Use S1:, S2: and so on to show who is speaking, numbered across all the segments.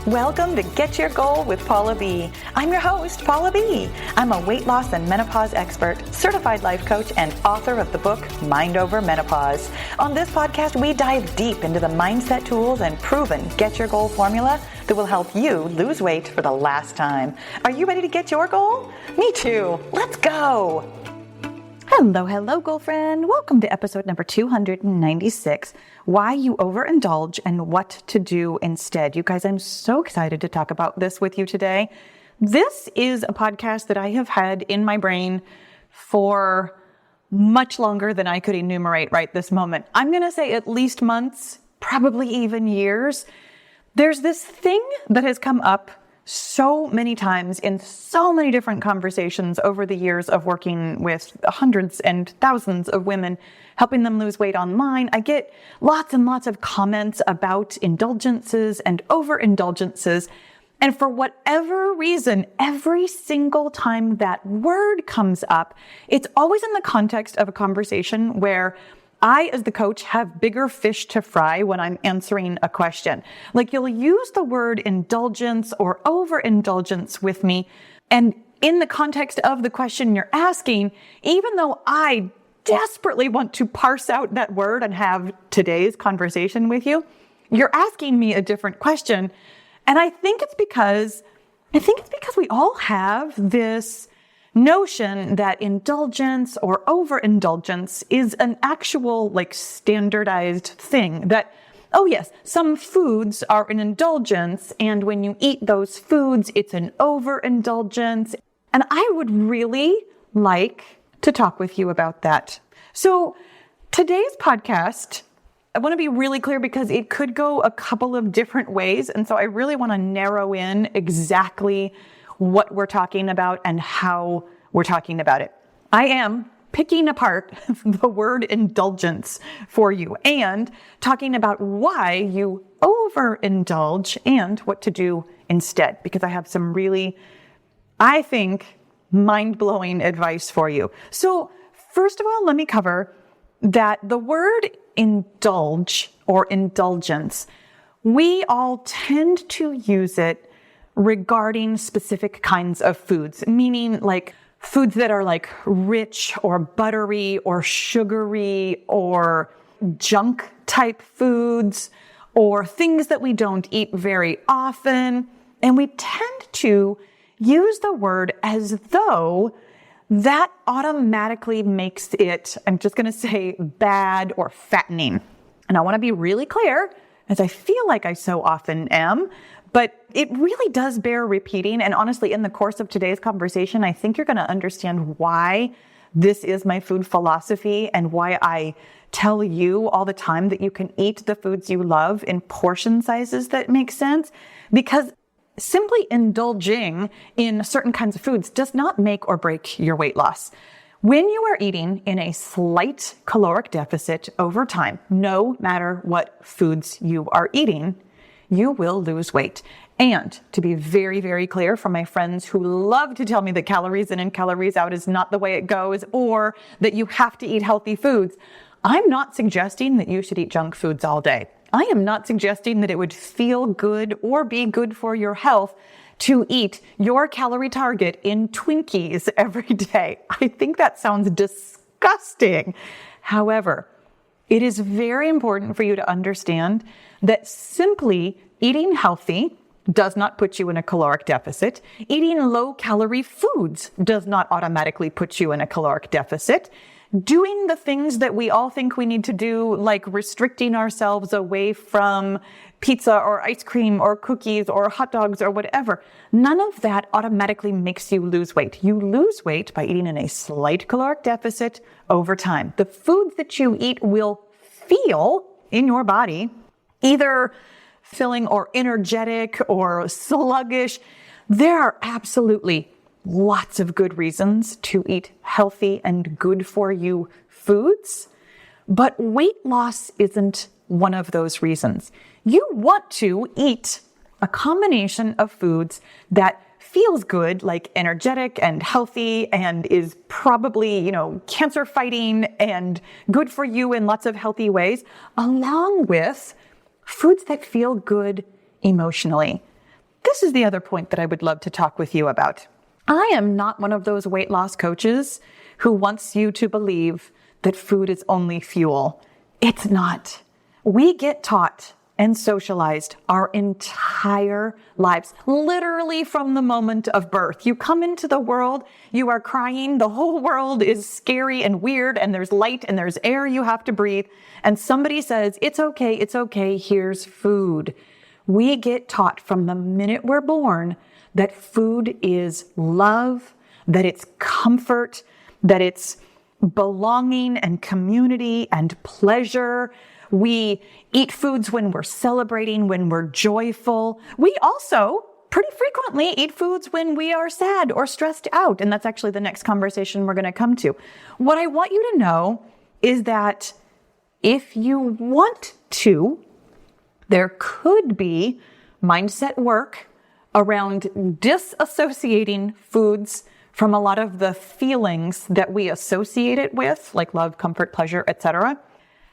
S1: Welcome to Get Your Goal with Paula B. I'm your host, Paula B. I'm a weight loss and menopause expert, certified life coach, and author of the book, Mind Over Menopause. On this podcast, we dive deep into the mindset tools and proven Get Your Goal formula that will help you lose weight for the last time. Are you ready to get your goal? Me too. Let's go. Hello, girlfriend. Welcome to episode number 296, Why You Overindulge and What to Do Instead. You guys, I'm so excited to talk about this with you today. This is a podcast that I have had in my brain for much longer than I could enumerate right this moment. I'm going to say at least months, probably even years. There's this thing that has come up so many times in so many different conversations over the years of working with hundreds and thousands of women, helping them lose weight online. I get lots and lots of comments about indulgences and overindulgences. And for whatever reason, every single time that word comes up, it's always in the context of a conversation where I, as the coach, have bigger fish to fry when I'm answering a question. Like, you'll use the word indulgence or overindulgence with me, and in the context of the question you're asking, even though I desperately want to parse out that word and have today's conversation with you, you're asking me a different question. And I think it's because we all have this notion that indulgence or overindulgence is an actual, standardized thing. That, oh yes, some foods are an indulgence, and when you eat those foods, it's an overindulgence. And I would really like to talk with you about that. So today's podcast, I want to be really clear because it could go a couple of different ways. And so I really want to narrow in exactly what we're talking about and how we're talking about it. I am picking apart the word indulgence for you and talking about why you overindulge and what to do instead, because I have some really, I think, mind-blowing advice for you. So first of all, let me cover that the word indulge or indulgence, we all tend to use it regarding specific kinds of foods, meaning like foods that are like rich or buttery or sugary or junk type foods or things that we don't eat very often. And we tend to use the word as though that automatically makes it, I'm just going to say, bad or fattening. And I want to be really clear, as I feel like I so often am, but it really does bear repeating. And honestly, in the course of today's conversation, I think you're going to understand why this is my food philosophy and why I tell you all the time that you can eat the foods you love in portion sizes that make sense. Because simply indulging in certain kinds of foods does not make or break your weight loss. When you are eating in a slight caloric deficit over time, no matter what foods you are eating, you will lose weight. And to be very, very clear, from my friends who love to tell me that calories in and calories out is not the way it goes, or that you have to eat healthy foods, I'm not suggesting that you should eat junk foods all day. I am not suggesting that it would feel good or be good for your health to eat your calorie target in Twinkies every day. I think that sounds disgusting. However, it is very important for you to understand that simply eating healthy does not put you in a caloric deficit. Eating low-calorie foods does not automatically put you in a caloric deficit. Doing the things that we all think we need to do, like restricting ourselves away from pizza or ice cream or cookies or hot dogs or whatever, none of that automatically makes you lose weight. You lose weight by eating in a slight caloric deficit over time. The foods that you eat will feel in your body either filling or energetic or sluggish. There are absolutely lots of good reasons to eat healthy and good for you foods, but weight loss isn't one of those reasons. You want to eat a combination of foods that feels good, like energetic and healthy, and is probably, cancer fighting and good for you in lots of healthy ways, along with foods that feel good emotionally. this is the other point that I would love to talk with you about. I am not one of those weight loss coaches who wants you to believe that food is only fuel. It's not. We get taught and socialized our entire lives, literally from the moment of birth. You come into the world, you are crying, the whole world is scary and weird, and there's light and there's air you have to breathe, and somebody says, it's okay, here's food. We get taught from the minute we're born that food is love, that it's comfort, that it's belonging and community and pleasure. We eat foods when we're celebrating, when we're joyful. We also pretty frequently eat foods when we are sad or stressed out. And that's actually the next conversation we're going to come to. What I want you to know is that if you want to, there could be mindset work around disassociating foods from a lot of the feelings that we associate it with, like love, comfort, pleasure, etc.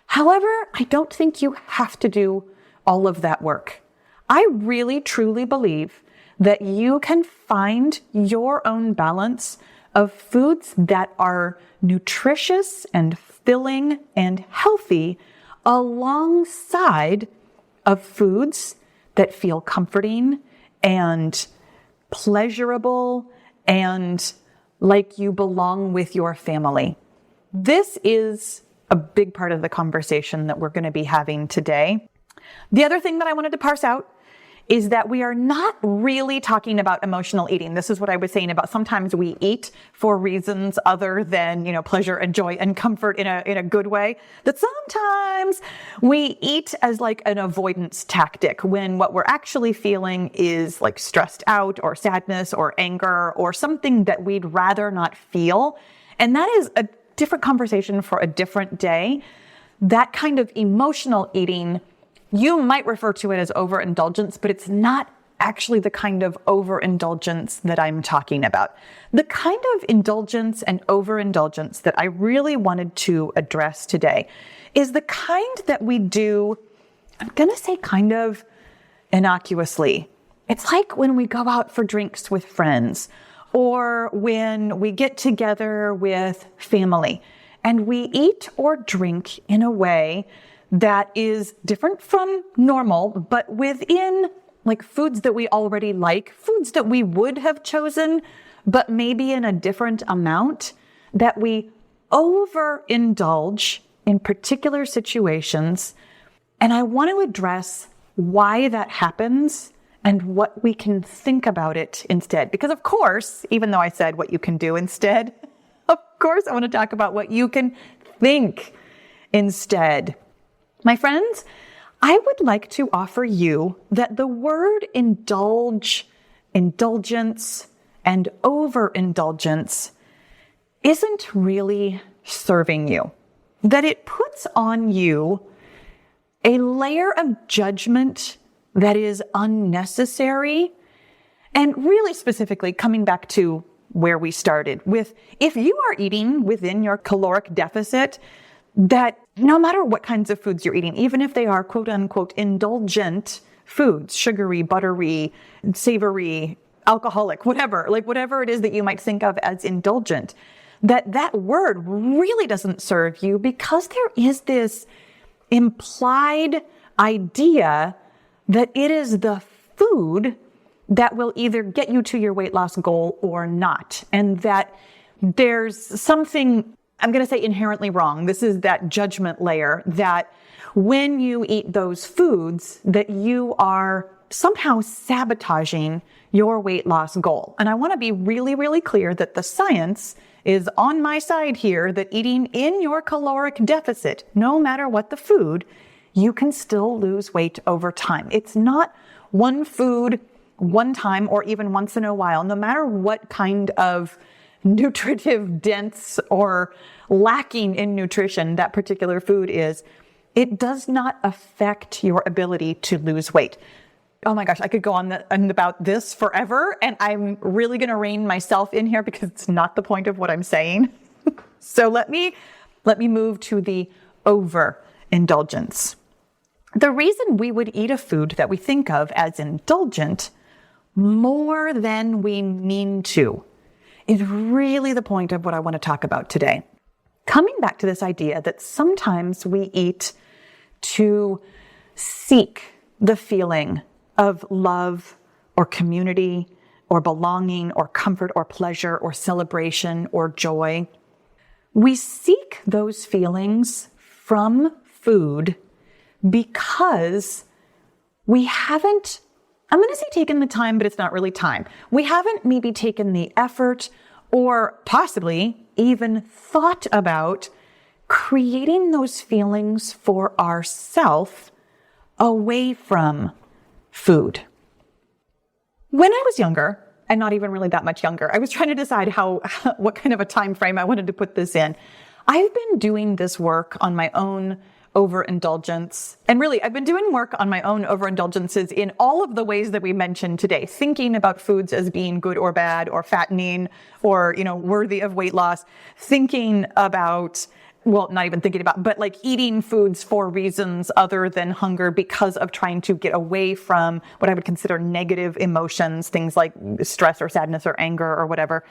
S1: However, I don't think you have to do all of that work. I really, truly believe that you can find your own balance of foods that are nutritious and filling and healthy alongside of foods that feel comforting and pleasurable and like you belong with your family. This is a big part of the conversation that we're going to be having today. The other thing that I wanted to parse out is that we are not really talking about emotional eating. This is what I was saying about sometimes we eat for reasons other than, pleasure and joy and comfort in a good way. That sometimes we eat as like an avoidance tactic when what we're actually feeling is like stressed out or sadness or anger or something that we'd rather not feel. And that is a different conversation for a different day. That kind of emotional eating, you might refer to it as overindulgence, but it's not actually the kind of overindulgence that I'm talking about. The kind of indulgence and overindulgence that I really wanted to address today is the kind that we do, I'm going to say kind of innocuously. It's like when we go out for drinks with friends or when we get together with family and we eat or drink in a way that is different from normal, but within like foods that we already like, foods that we would have chosen, but maybe in a different amount, that we overindulge in particular situations. And I want to address why that happens and what we can think about it instead. Because of course, even though I said what you can do instead, of course, I want to talk about what you can think instead. My friends, I would like to offer you that the word indulge, indulgence, and overindulgence isn't really serving you. That it puts on you a layer of judgment that is unnecessary. And really specifically, coming back to where we started with, if you are eating within your caloric deficit, that no matter what kinds of foods you're eating, even if they are quote unquote indulgent foods, sugary, buttery, savory, alcoholic, whatever it is that you might think of as indulgent, that word really doesn't serve you because there is this implied idea that it is the food that will either get you to your weight loss goal or not. And that there's something, I'm going to say inherently wrong. This is that judgment layer that when you eat those foods, that you are somehow sabotaging your weight loss goal. And I want to be really, really clear that the science is on my side here, that eating in your caloric deficit, no matter what the food, you can still lose weight over time. It's not one food, one time, or even once in a while, no matter what kind of nutritive dense or lacking in nutrition that particular food is, it does not affect your ability to lose weight. Oh my gosh, I could go on about this forever, and I'm really going to rein myself in here because it's not the point of what I'm saying. So let me move to the overindulgence. The reason we would eat a food that we think of as indulgent more than we mean to is really the point of what I want to talk about today. Coming back to this idea that sometimes we eat to seek the feeling of love or community or belonging or comfort or pleasure or celebration or joy. We seek those feelings from food because we haven't, I'm going to say taken the time, but it's not really time. We haven't maybe taken the effort or possibly even thought about creating those feelings for ourselves away from food. When I was younger, and not even really that much younger, I was trying to decide what kind of a time frame I wanted to put this in. I've been doing this work on my own overindulgence. And really, I've been doing work on my own overindulgences in all of the ways that we mentioned today, thinking about foods as being good or bad or fattening or, worthy of weight loss, thinking about, well, not even thinking about, but like eating foods for reasons other than hunger because of trying to get away from what I would consider negative emotions, things like stress or sadness or anger or whatever.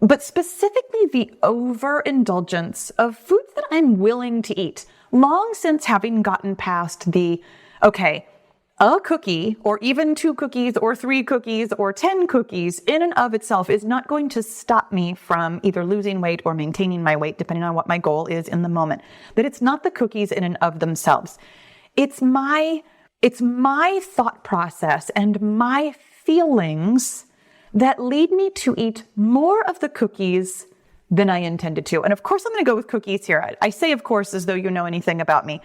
S1: But specifically the overindulgence of foods that I'm willing to eat, long since having gotten past the, okay, a cookie or even 2 cookies or 3 cookies or 10 cookies in and of itself is not going to stop me from either losing weight or maintaining my weight, depending on what my goal is in the moment. That it's not the cookies in and of themselves. It's my thought process and my feelings that lead me to eat more of the cookies than I intended to. And of course, I'm going to go with cookies here. I say, of course, as though you know anything about me.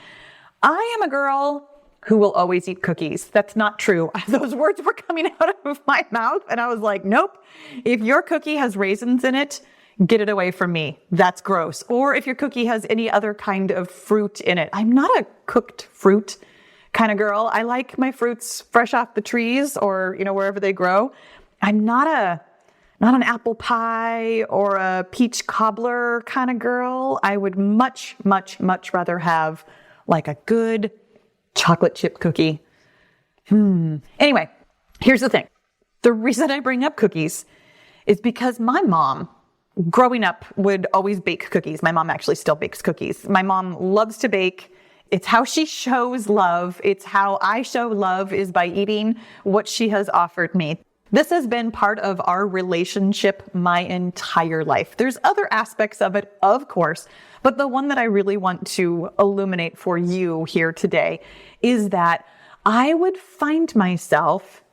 S1: I am a girl who will always eat cookies. That's not true. Those words were coming out of my mouth and I was like, nope. If your cookie has raisins in it, get it away from me. That's gross. Or if your cookie has any other kind of fruit in it. I'm not a cooked fruit kind of girl. I like my fruits fresh off the trees or, wherever they grow. I'm not an apple pie or a peach cobbler kind of girl. I would much, much, much rather have like a good chocolate chip cookie. Anyway, here's the thing. The reason I bring up cookies is because my mom, growing up, would always bake cookies. My mom actually still bakes cookies. My mom loves to bake. It's how she shows love. It's how I show love is by eating what she has offered me. This has been part of our relationship my entire life. There's other aspects of it, of course, but the one that I really want to illuminate for you here today is that I would find myself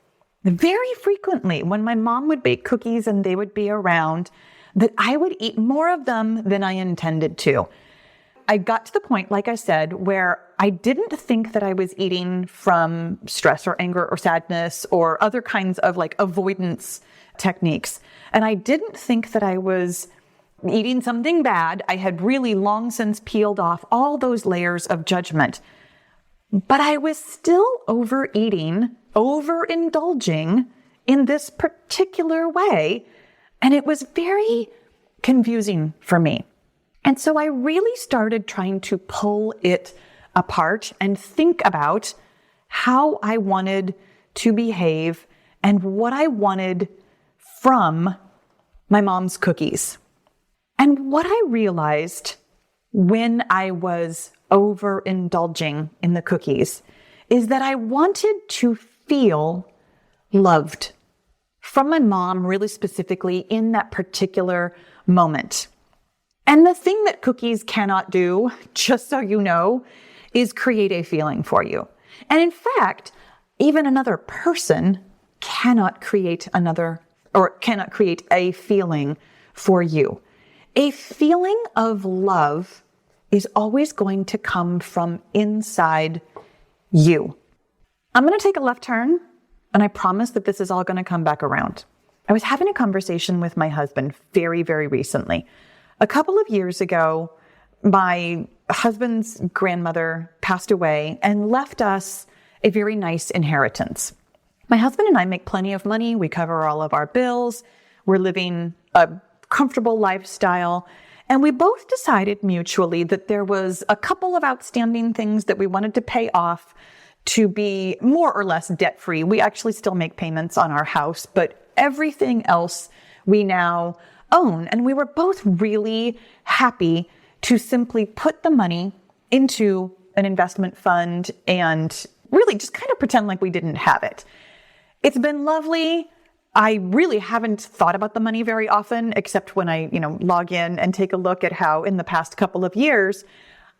S1: very frequently when my mom would bake cookies and they would be around, that I would eat more of them than I intended to. I got to the point, like I said, where I didn't think that I was eating from stress or anger or sadness or other kinds of like avoidance techniques. And I didn't think that I was eating something bad. I had really long since peeled off all those layers of judgment. But I was still overeating, overindulging in this particular way. And it was very confusing for me. And so I really started trying to pull it apart and think about how I wanted to behave and what I wanted from my mom's cookies. And what I realized when I was overindulging in the cookies is that I wanted to feel loved from my mom, really specifically in that particular moment. And the thing that cookies cannot do, just so you know, is create a feeling for you. And in fact, even another person cannot create a feeling for you. A feeling of love is always going to come from inside you. I'm going to take a left turn, and I promise that this is all going to come back around. I was having a conversation with my husband very, very recently. A couple of years ago, my husband's grandmother passed away and left us a very nice inheritance. My husband and I make plenty of money. We cover all of our bills. We're living a comfortable lifestyle. And we both decided mutually that there was a couple of outstanding things that we wanted to pay off to be more or less debt-free. We actually still make payments on our house, but everything else we now own. And we were both really happy to simply put the money into an investment fund and really just kind of pretend like we didn't have it. It's been lovely. I really haven't thought about the money very often, except when I, log in and take a look at how in the past couple of years,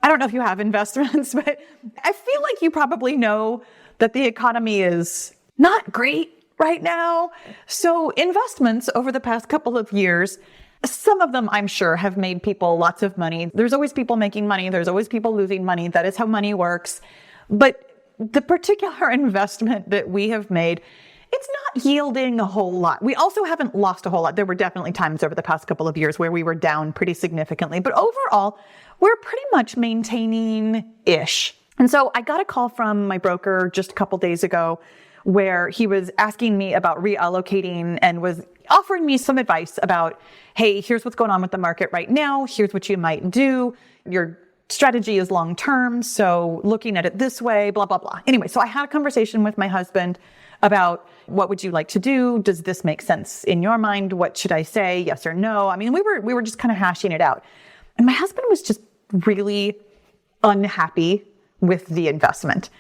S1: I don't know if you have investments, but I feel like you probably know that the economy is not great right now. So investments over the past couple of years, some of them I'm sure have made people lots of money. There's always people making money. There's always people losing money. That is how money works. But the particular investment that we have made, it's not yielding a whole lot. We also haven't lost a whole lot. There were definitely times over the past couple of years where we were down pretty significantly, but overall, we're pretty much maintaining-ish. And so I got a call from my broker just a couple days ago where he was asking me about reallocating and was offering me some advice about, hey, here's what's going on with the market right now. Here's what you might do. Your strategy is long-term, so looking at it this way, blah, blah, blah. Anyway, so I had a conversation with my husband about what would you like to do? Does this make sense in your mind? What should I say? Yes or no? I mean, we were just kind of hashing it out. And my husband was just really unhappy with the investment.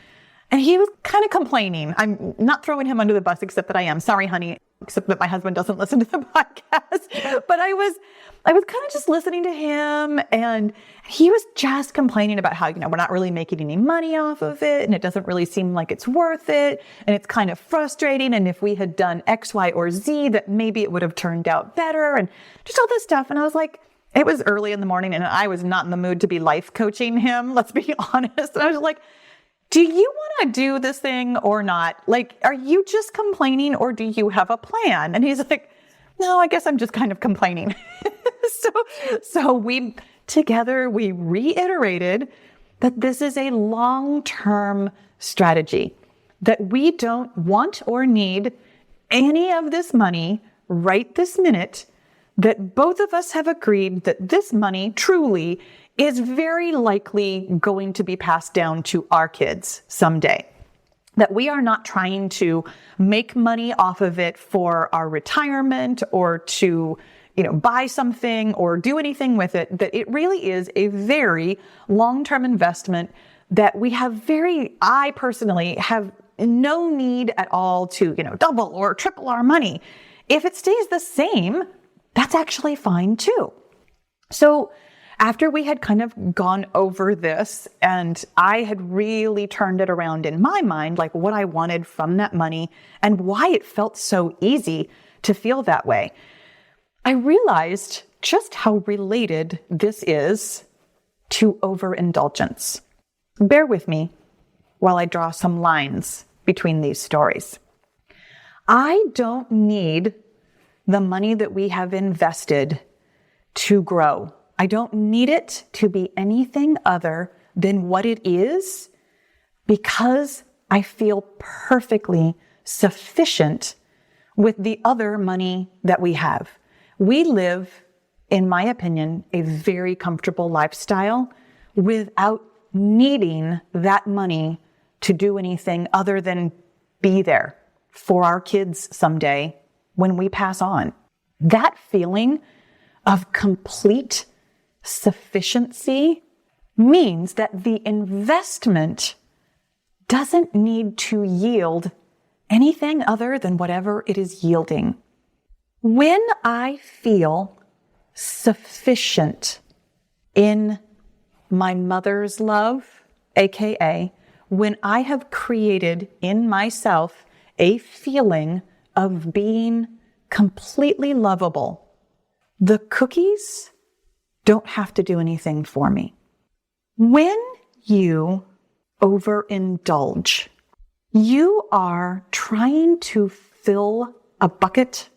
S1: And he was kind of complaining. I'm not throwing him under the bus, except that I am. Sorry, honey, except that my husband doesn't listen to the podcast. But I was kind of just listening to him, and he was just complaining about how, we're not really making any money off of it, and it doesn't really seem like it's worth it, and it's kind of frustrating, and if we had done X, Y, or Z, that maybe it would have turned out better, and just all this stuff. And I was like, it was early in the morning, and I was not in the mood to be life coaching him, let's be honest. And I was like, do you want to do this thing or not? Like, are you just complaining, or do you have a plan? And he's like, no, I guess I'm just kind of complaining. So we reiterated that this is a long-term strategy, that we don't want or need any of this money right this minute, that both of us have agreed that this money truly is very likely going to be passed down to our kids someday. That we are not trying to make money off of it for our retirement or to, buy something or do anything with it, that it really is a very long-term investment that I personally have no need at all to, double or triple our money. If it stays the same, that's actually fine too. So after we had kind of gone over this and I had really turned it around in my mind, like what I wanted from that money and why it felt so easy to feel that way, I realized just how related this is to overindulgence. Bear with me while I draw some lines between these stories. I don't need the money that we have invested to grow. I don't need it to be anything other than what it is, because I feel perfectly sufficient with the other money that we have. We live, in my opinion, a very comfortable lifestyle without needing that money to do anything other than be there for our kids someday when we pass on. That feeling of complete sufficiency means that the investment doesn't need to yield anything other than whatever it is yielding. When I feel sufficient in my mother's love, aka when I have created in myself a feeling of being completely lovable, the cookies don't have to do anything for me. When you overindulge, you are trying to fill a bucket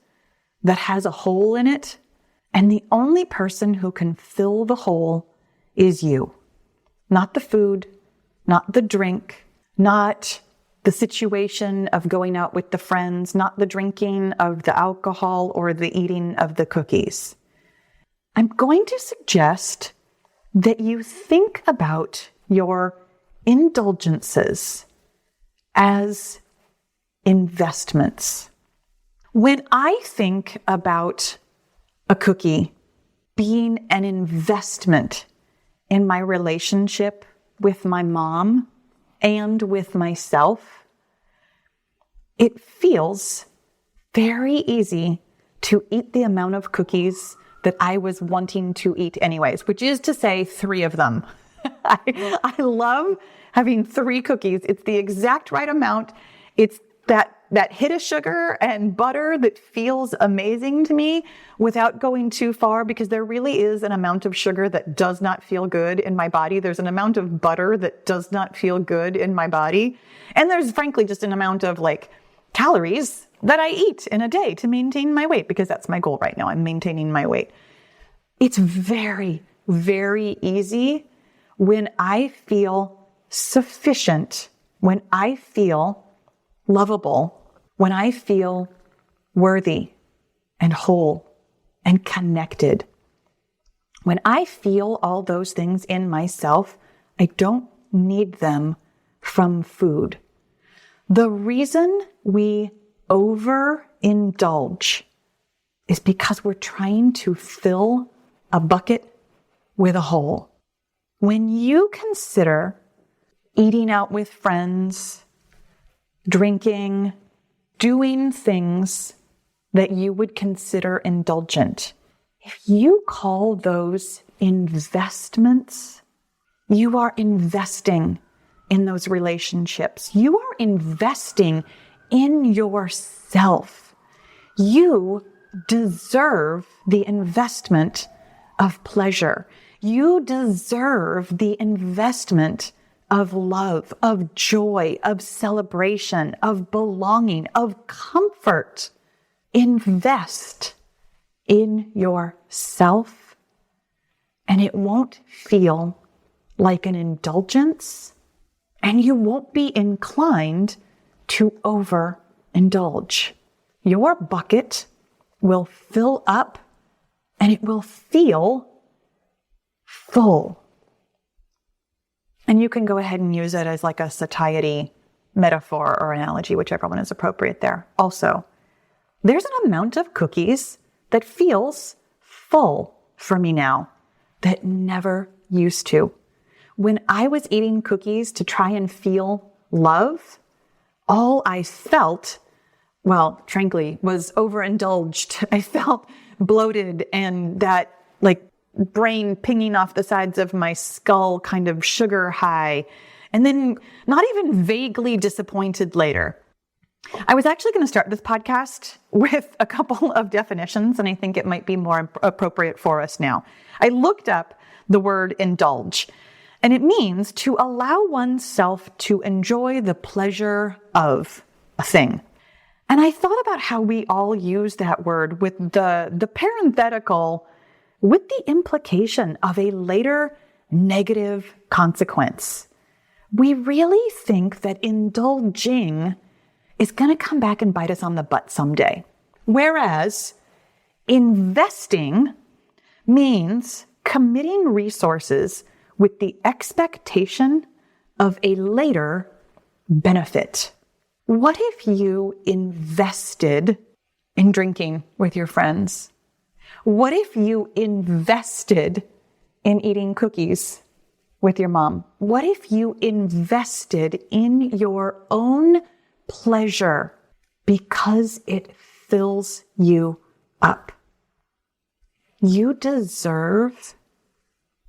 S1: that has a hole in it, and the only person who can fill the hole is you. Not the food, not the drink, not the situation of going out with the friends, not the drinking of the alcohol or the eating of the cookies. I'm going to suggest that you think about your indulgences as investments. When I think about a cookie being an investment in my relationship with my mom and with myself, it feels very easy to eat the amount of cookies that I was wanting to eat anyways, which is to say 3 of them. I love having 3 cookies. It's the exact right amount. It's that hit of sugar and butter that feels amazing to me without going too far, because there really is an amount of sugar that does not feel good in my body. There's an amount of butter that does not feel good in my body. And there's frankly just an amount of calories that I eat in a day to maintain my weight, because that's my goal right now. I'm maintaining my weight. It's very, very easy when I feel sufficient, when I feel lovable, when I feel worthy and whole and connected. When I feel all those things in myself, I don't need them from food. The reason we overindulge is because we're trying to fill a bucket with a hole. When you consider eating out with friends, drinking, doing things that you would consider indulgent, if you call those investments, you are investing in those relationships. You are investing in yourself. You deserve the investment of pleasure. You deserve the investment of love, of joy, of celebration, of belonging, of comfort. Invest in yourself, and it won't feel like an indulgence, and you won't be inclined to overindulge. Your bucket will fill up, and it will feel full. And you can go ahead and use it as a satiety metaphor or analogy, whichever one is appropriate there. Also, there's an amount of cookies that feels full for me now that never used to. When I was eating cookies to try and feel love, all I felt, frankly, was overindulged. I felt bloated and that brain pinging off the sides of my skull kind of sugar high, and then not even vaguely disappointed later. I was actually going to start this podcast with a couple of definitions, and I think it might be more appropriate for us now. I looked up the word indulge, and it means to allow oneself to enjoy the pleasure of a thing. And I thought about how we all use that word with the parenthetical, with the implication of a later negative consequence. We really think that indulging is going to come back and bite us on the butt someday. Whereas investing means committing resources with the expectation of a later benefit. What if you invested in drinking with your friends? What if you invested in eating cookies with your mom? What if you invested in your own pleasure because it fills you up? You deserve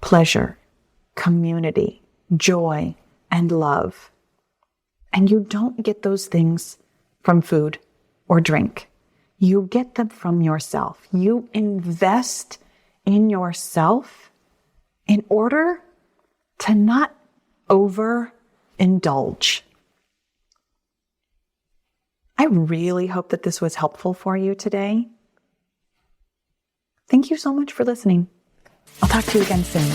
S1: pleasure, community, joy, and love. And you don't get those things from food or drink. You get them from yourself. You invest in yourself in order to not overindulge. I really hope that this was helpful for you today. Thank you so much for listening. I'll talk to you again soon.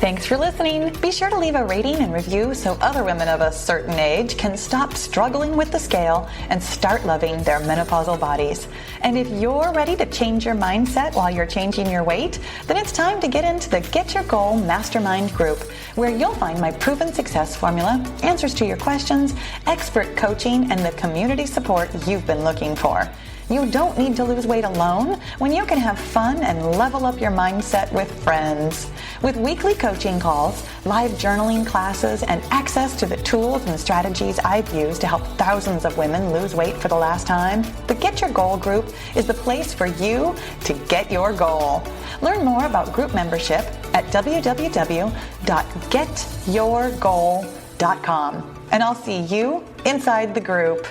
S1: Thanks for listening. Be sure to leave a rating and review so other women of a certain age can stop struggling with the scale and start loving their menopausal bodies. And if you're ready to change your mindset while you're changing your weight, then it's time to get into the Get Your Goal Mastermind group, where you'll find my proven success formula, answers to your questions, expert coaching, and the community support you've been looking for. You don't need to lose weight alone when you can have fun and level up your mindset with friends. With weekly coaching calls, live journaling classes, and access to the tools and strategies I've used to help thousands of women lose weight for the last time, the Get Your Goal group is the place for you to get your goal. Learn more about group membership at www.getyourgoal.com. And I'll see you inside the group.